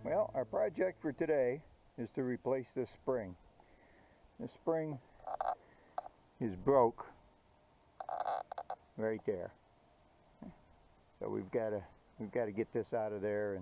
Well, our project for today is to replace this spring. This spring is broke right there. So we've got to get this out of there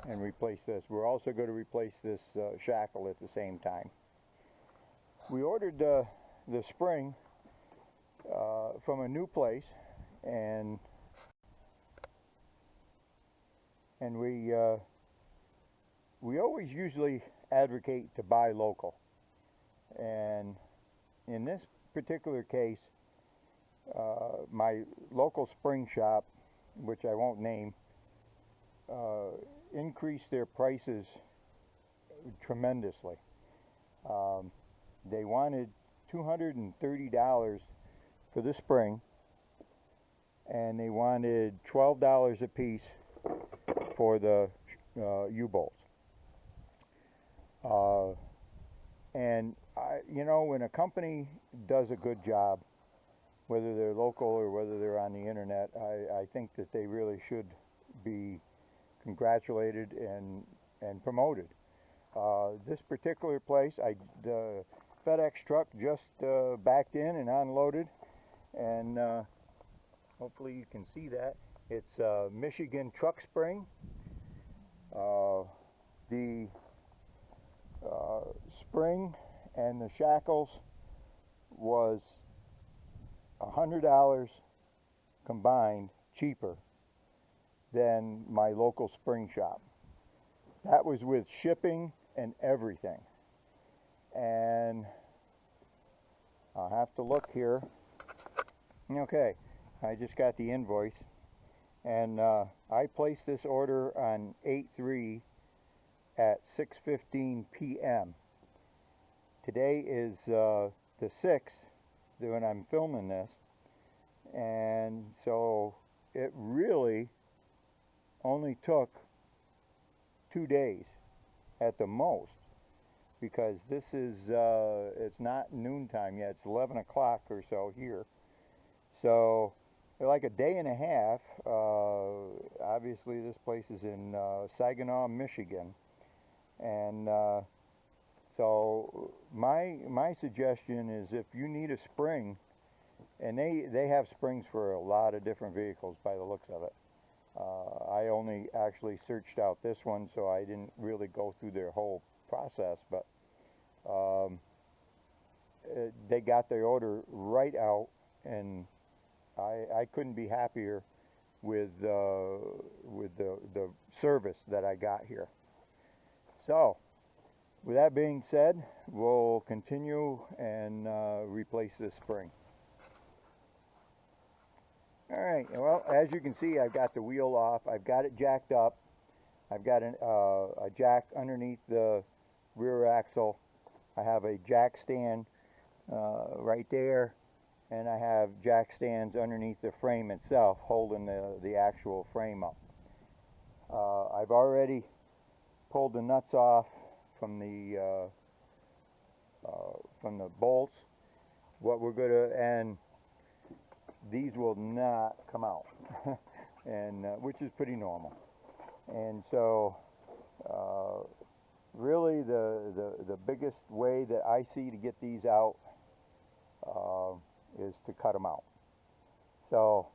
and replace this. We're also going to replace this shackle at the same time. We ordered the spring from a new place, and we always usually advocate to buy local. And in this particular case, my local spring shop, which I won't name, increased their prices tremendously. They wanted $230 for the spring, and they wanted $12 a piece for the U-bolts. And you know, when a company does a good job, whether they're local or whether they're on the internet, I think that they really should be congratulated and promoted. This particular place, the FedEx truck just backed in and unloaded, and hopefully you can see that. It's Michigan truck spring. The spring and the shackles was $100 combined cheaper than my local spring shop. That was with shipping and everything. And I'll have to look here. Okay, I just got the invoice, and I placed this order on 8/3 at 6:15 p.m. Today is the 6th when I'm filming this, and so it really only took 2 days at the most, because this is it's not noontime yet. It's 11 o'clock or so here, so like a day and a half. Obviously this place is in Saginaw, Michigan, and so my suggestion is, if you need a spring, and they have springs for a lot of different vehicles by the looks of it. I only actually searched out this one, so I didn't really go through their whole process, but they got their order right out, and I couldn't be happier with the service that I got here. So with that being said, we'll continue and replace this spring. Alright, well, as you can see, I've got the wheel off. I've got it jacked up. I've got a jack underneath the rear axle. I have a jack stand right there, and I have jack stands underneath the frame itself, holding the actual frame up. I've already pulled the nuts off from the bolts. What we're going to, and these will not come out, and which is pretty normal. And so really the biggest way that I see to get these out is to cut them out. So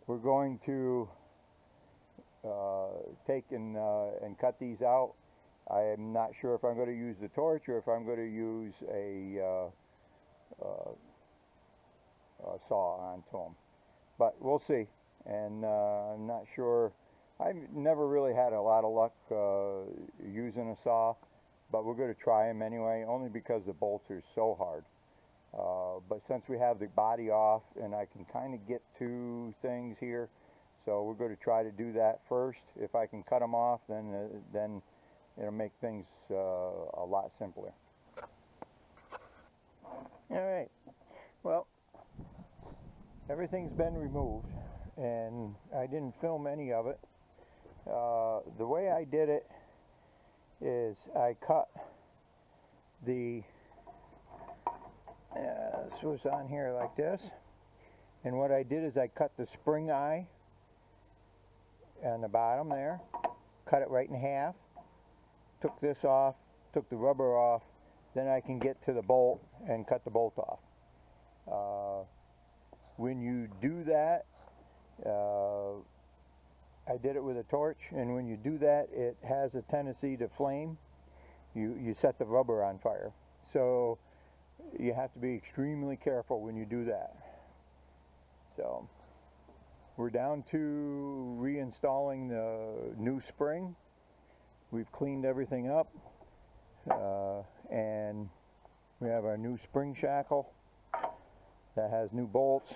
we're going to take and cut these out. I am not sure if I'm going to use the torch or if I'm going to use a saw onto them, but we'll see. And I'm not sure. I've never really had a lot of luck using a saw, but we're going to try them anyway, only because the bolts are so hard. But since we have the body off and I can kind of get to things here, so we're going to try to do that first. If I can cut them off, then it'll make things a lot simpler. Alright, well, everything's been removed, and I didn't film any of it. The way I did it is I cut the this was on here like this, and what I did is I cut the spring eye on the bottom there, cut it right in half, took this off, took the rubber off, then I can get to the bolt and cut the bolt off. When you do that, I did it with a torch, and when you do that, it has a tendency to flame. You set the rubber on fire. So you have to be extremely careful when you do that. So we're down to reinstalling the new spring. We've cleaned everything up, and we have our new spring shackle that has new bolts.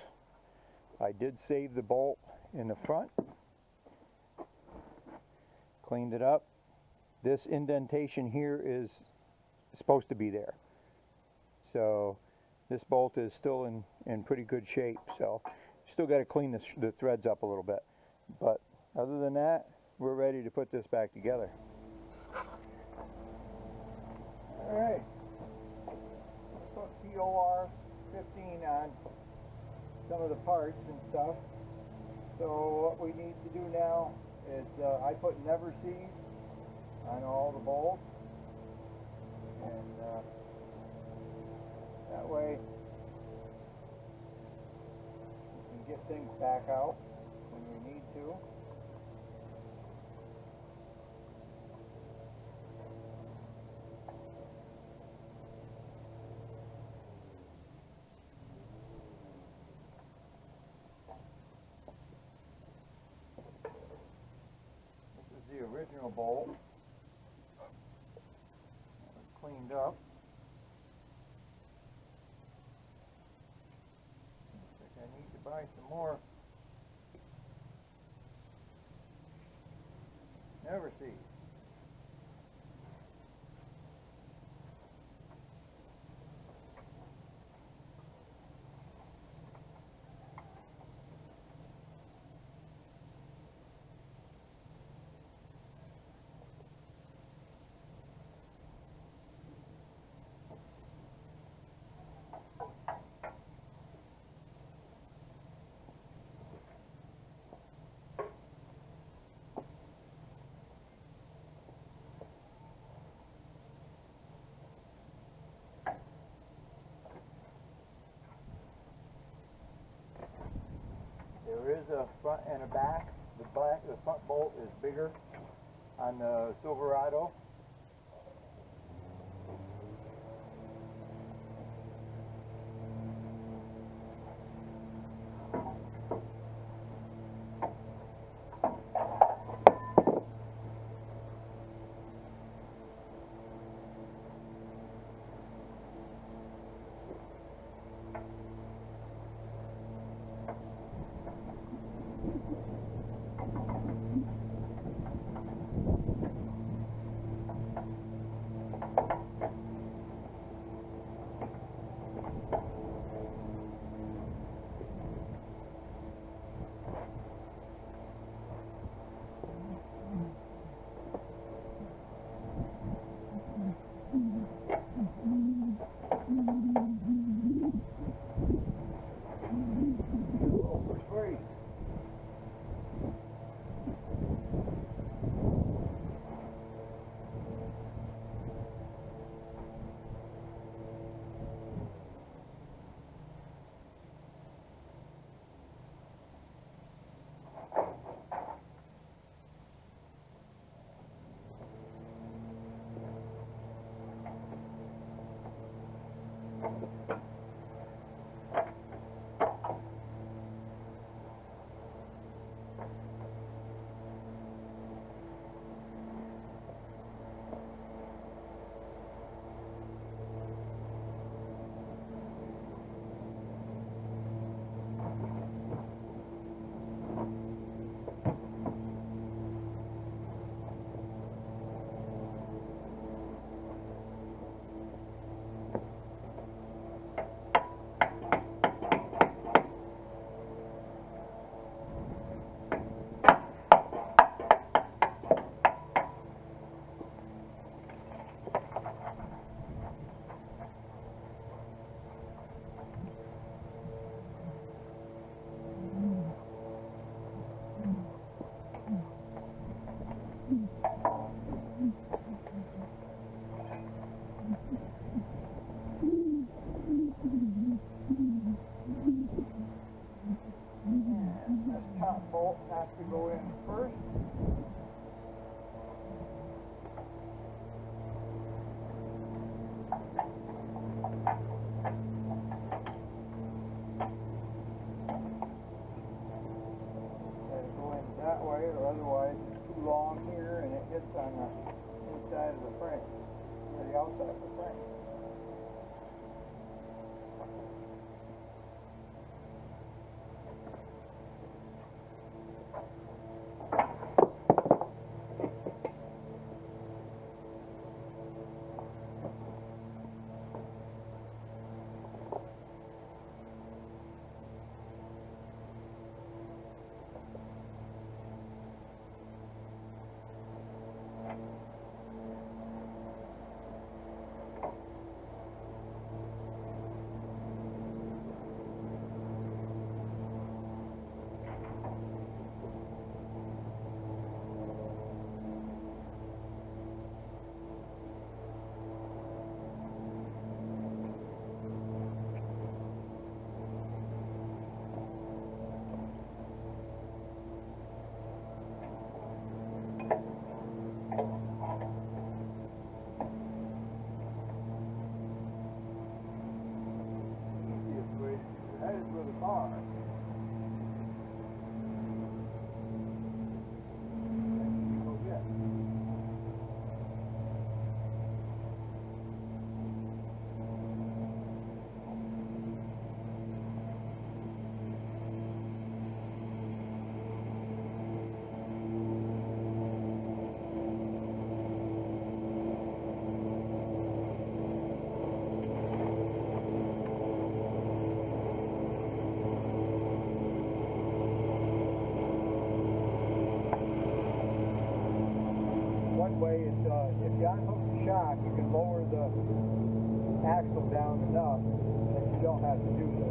I did save the bolt in the front, cleaned it up. This indentation here is supposed to be there, so this bolt is still in pretty good shape. So still got to clean the threads up a little bit, but other than that, we're ready to put this back together. Alright, put POR 15 on some of the parts and stuff. So what we need to do now is I put never seed on all the bolts, and that way we can get things back out when we need to. The original bolt was cleaned up. I think I need to buy some more never see. There is a front and a back. The front bolt is bigger on the Silverado. hits on the inside of the frame, or the outside of the frame. That is where the bar. One way is if you unhook the shock, you can lower the axle down enough that you don't have to do this.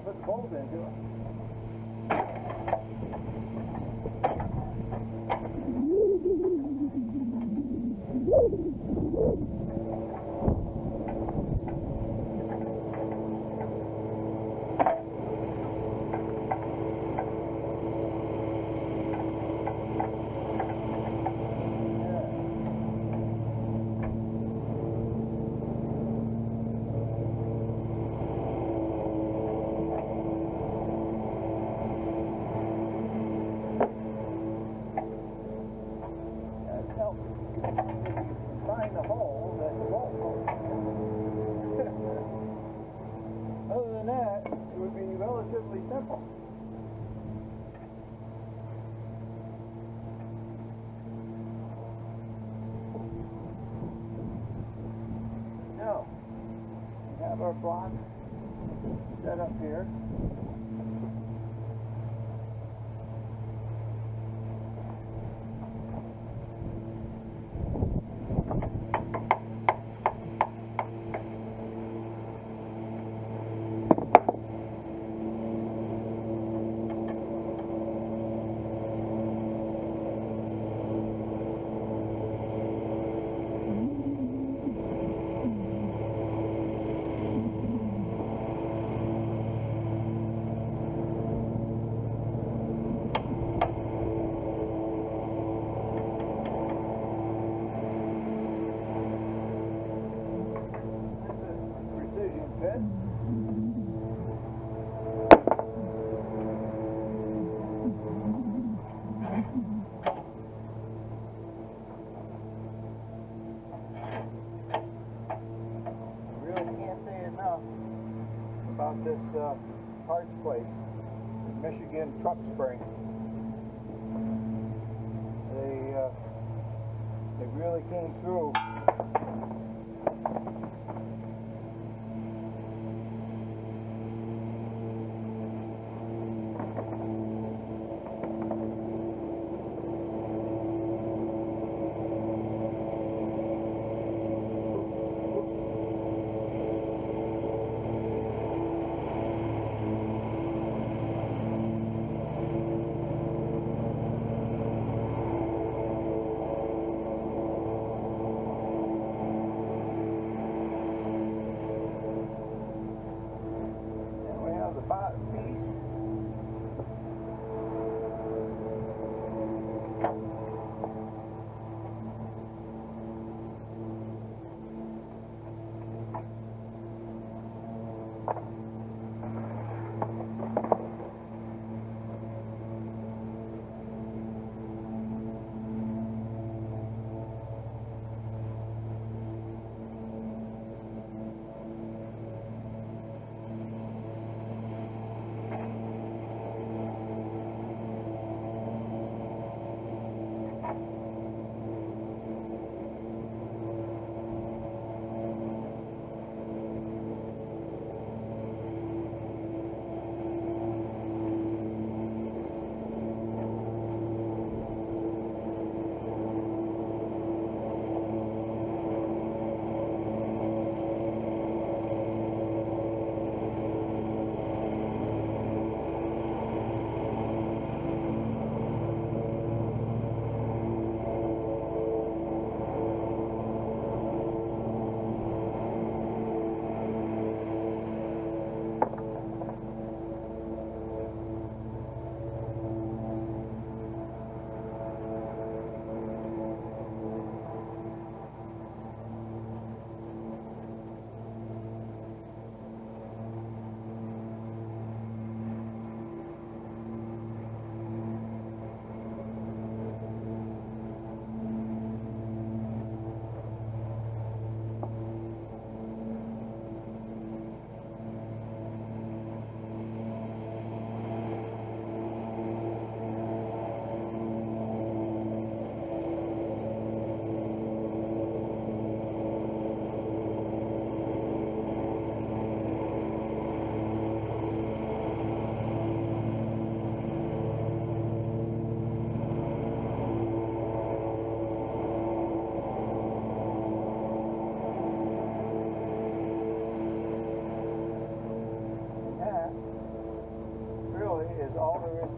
Put the bolt into it. Find the hole that the bolt goes in. Other than that, it would be relatively simple. Now, we have our block set up here. About this parts place, Michigan Truck Spring. They really came through.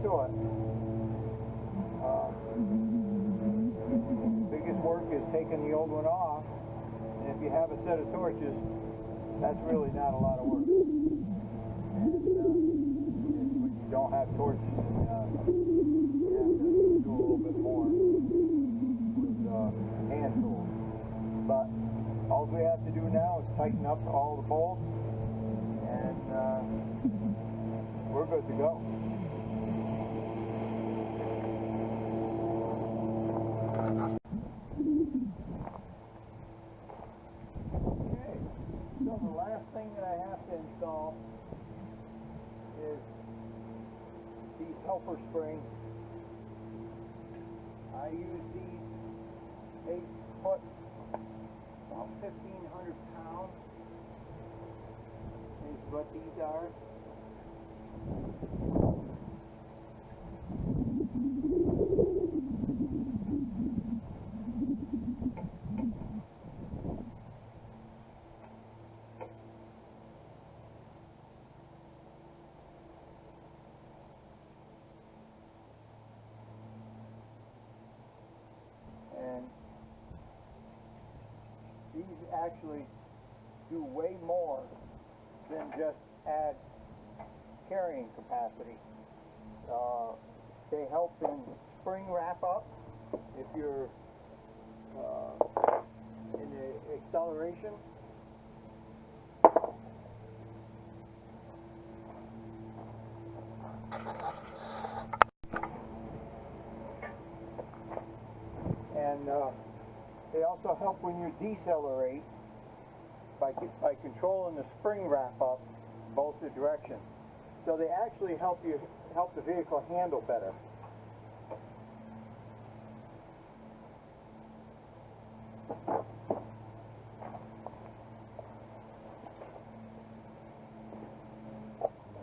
to it. Biggest work is taking the old one off, and if you have a set of torches, that's really not a lot of work. And when you don't have torches, you have to do a little bit more with hand tools. But all we have to do now is tighten up all the bolts, and we're good to go. Okay, so the last thing that I have to install is these helper springs. I use these 8-foot, about 1,500 pounds is what these are. And these actually do way more than just add carrying capacity. They help in spring wrap up if you're in the acceleration. And they also help when you decelerate by controlling the spring wrap up both the directions. So they actually help the vehicle handle better.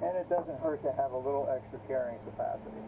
And it doesn't hurt to have a little extra carrying capacity.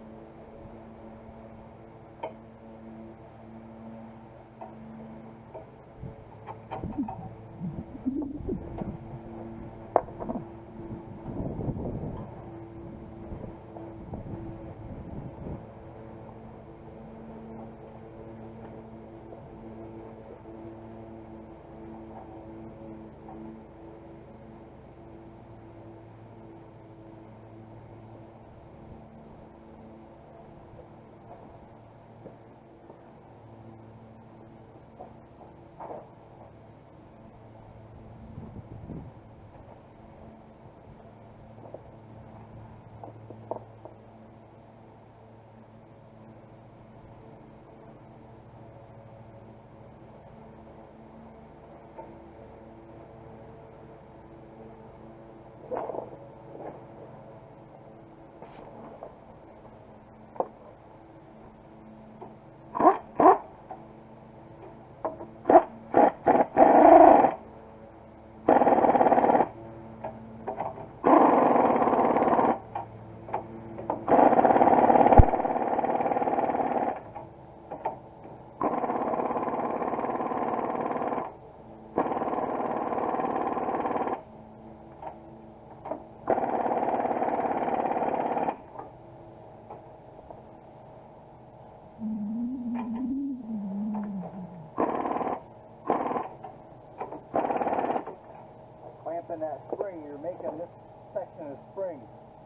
Clamping that spring, you're making this section of spring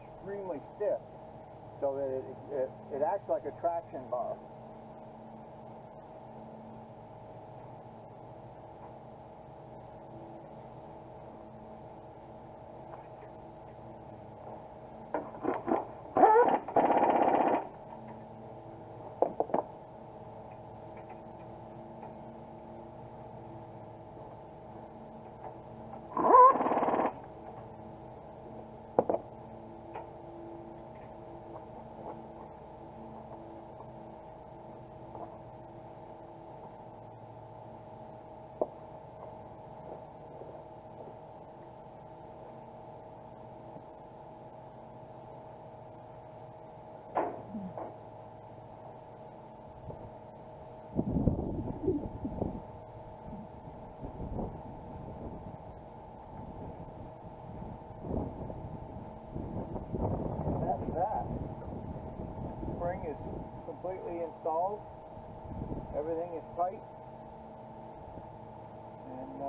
extremely stiff so that it acts like a traction bar. spring is completely installed. Everything is tight. And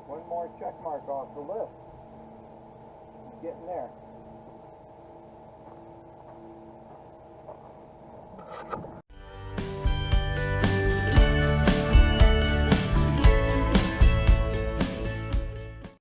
one more check mark off the list. I'm getting there.